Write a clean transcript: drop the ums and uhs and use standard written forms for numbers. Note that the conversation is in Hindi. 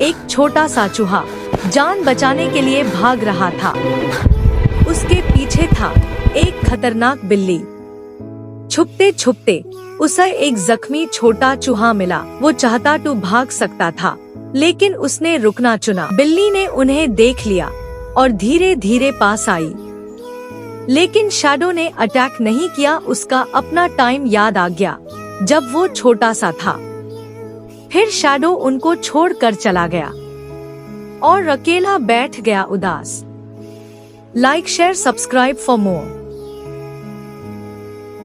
एक छोटा सा चूहा जान बचाने के लिए भाग रहा था। उसके पीछे था एक खतरनाक बिल्ली। छुपते छुपते उसे एक जख्मी छोटा चूहा मिला। वो चाहता तो भाग सकता था, लेकिन उसने रुकना चुना। बिल्ली ने उन्हें देख लिया और धीरे धीरे पास आई, लेकिन शैडो ने अटैक नहीं किया। उसका अपना टाइम याद आ गया जब वो छोटा सा था। फिर शैडो उनको छोड़कर चला गया और अकेला बैठ गया उदास। Like share subscribe for more.